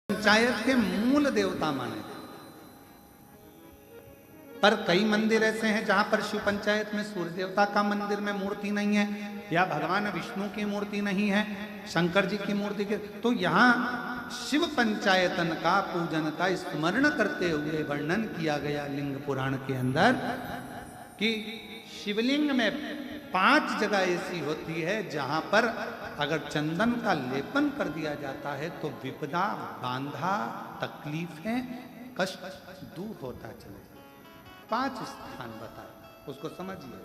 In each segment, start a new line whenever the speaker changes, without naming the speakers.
पंचायत के मूल देवता माने। पर कई मंदिर ऐसे हैं जहां पर शिव पंचायत में सूर्य देवता का मंदिर में मूर्ति नहीं है, या भगवान विष्णु की मूर्ति नहीं है, शंकर जी की मूर्ति के, तो यहाँ शिव पंचायतन का पूजन का स्मरण करते हुए वर्णन किया गया लिंग पुराण के अंदर कि शिवलिंग में 5 जगह ऐसी होती है जहां पर अगर चंदन का लेपन कर दिया जाता है तो विपदा, बांधा, तकलीफें, कष्ट दूर होता चले। 5 स्थान बताए, उसको समझिए।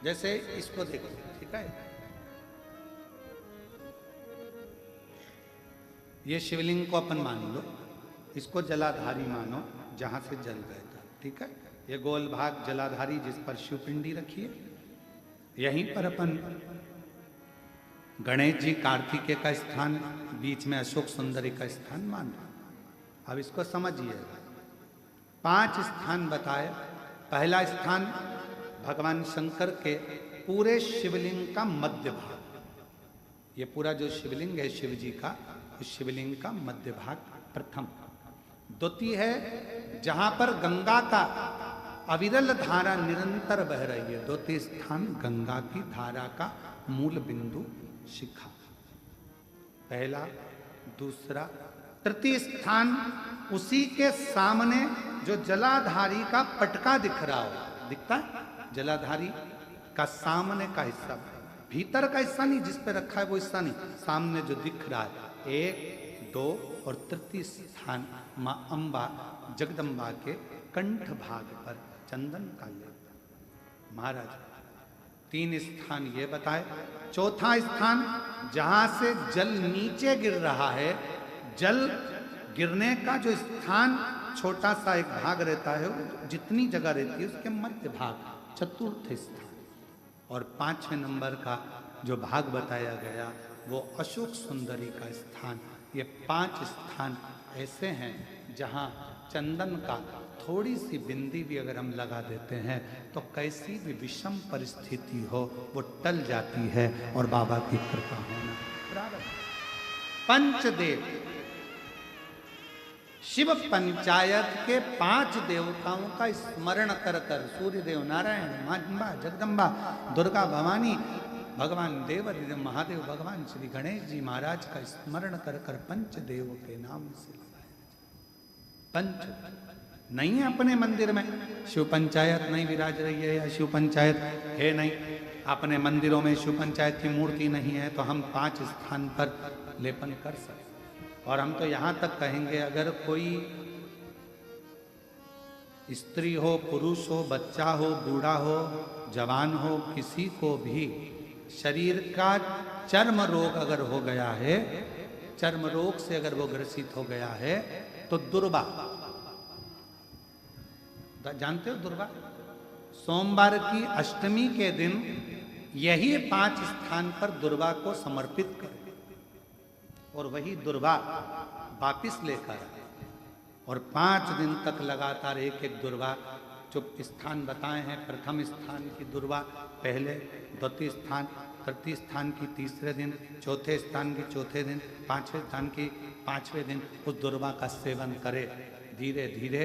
जैसे इसको देखो, ठीक है, ये शिवलिंग को अपन मान लो, इसको जलाधारी मानो जहां से जल बहता, ठीक है। ये गोल भाग जलाधारी जिस पर शिवपिंडी रखी है, यहीं पर अपन गणेश जी कार्तिकेय का स्थान, बीच में अशोक सुंदरी का स्थान मान लो। अब इसको समझिए, 5 स्थान बताए। पहला स्थान भगवान शंकर के पूरे शिवलिंग का मध्य भाग, ये पूरा जो शिवलिंग है शिव जी का, उस शिवलिंग का मध्य भाग प्रथम। द्वितीय है जहां पर गंगा का अविरल धारा निरंतर बह रही है, द्वितीय स्थान गंगा की धारा का मूल बिंदु शिखा, पहला, दूसरा। तृतीय स्थान उसी के सामने जो जलाधारी का पटका दिख रहा हो, दिखता है जलाधारी का सामने का हिस्सा, भीतर का हिस्सा नहीं, जिस पे रखा है वो हिस्सा नहीं, सामने जो दिख रहा है। 1, 2 और तृतीय स्थान मां अंबा जगदम्बा के कंठ भाग पर चंदन का लेप। महाराज 3 स्थान ये बताए। चौथा स्थान जहां से जल नीचे गिर रहा है, जल गिरने का जो स्थान छोटा सा एक भाग रहता है, जितनी जगह रहती है उसके मध्य भाग, चतुर्थ स्थान। और 5वें नंबर का जो भाग बताया गया वो अशोक सुंदरी का स्थान। ये 5 स्थान ऐसे हैं जहां चंदन का थोड़ी सी बिंदी भी अगर हम लगा देते हैं तो कैसी भी विषम परिस्थिति हो वो टल जाती है और बाबा की कृपा होना प्रारंभ। पंचदेव, शिव पंचायत के 5 देवताओं का स्मरण कर कर, सूर्य देव, नारायण, मां जगदम्बा, दुर्गा भवानी, भगवान देव महादेव, भगवान श्री गणेश जी महाराज का स्मरण कर कर पंचदेव के नाम से पंच नहीं है अपने मंदिर में, शिव पंचायत नहीं विराज रही है या शिव पंचायत है नहीं, अपने मंदिरों में शिव पंचायत की मूर्ति नहीं है, तो हम 5 स्थान पर लेपन कर सकते। और हम तो यहाँ तक कहेंगे, अगर कोई स्त्री हो, पुरुष हो, बच्चा हो, बूढ़ा हो, जवान हो, किसी को भी शरीर का चर्म रोग अगर हो गया है, चर्म रोग से अगर वो ग्रसित हो गया है, तो दुर्वा, जानते हो दुर्वा, सोमवार की अष्टमी के दिन यही 5 स्थान पर दुर्वा को समर्पित करें और वही दुर्वा वापिस लेकर आए, और 5 दिन तक लगातार एक एक दुर्वा, जो स्थान बताए हैं, प्रथम स्थान की दुर्वा पहले, द्वितीय स्थान, तृतीय स्थान की तीसरे दिन, चौथे स्थान की चौथे दिन, 5वें स्थान की 5वें दिन उस दुर्वा का सेवन करे धीरे धीरे।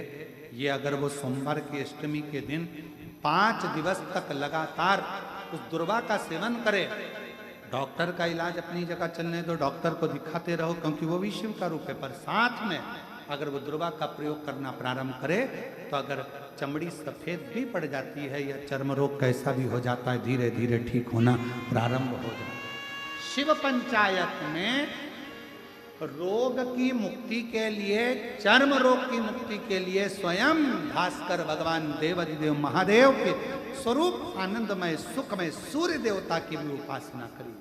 ये अगर वो सोमवार की अष्टमी के दिन 5 दिवस तक लगातार उस दुर्वा का सेवन करे, डॉक्टर का इलाज अपनी जगह चलने दो, डॉक्टर को दिखाते रहो क्योंकि वो भी शिव का रूप है, पर साथ में अगर वो दुर्वा का प्रयोग करना प्रारंभ करे तो अगर चमड़ी सफेद भी पड़ जाती है या चर्म रोग कैसा भी हो जाता है, धीरे धीरे ठीक होना प्रारंभ हो जाता है। शिव पंचायत में रोग की मुक्ति के लिए, चर्म रोग की मुक्ति के लिए स्वयं भास्कर भगवान देवाधिदेव महादेव के स्वरूप आनंदमय सुखमय सूर्य देवता की भी उपासना करी।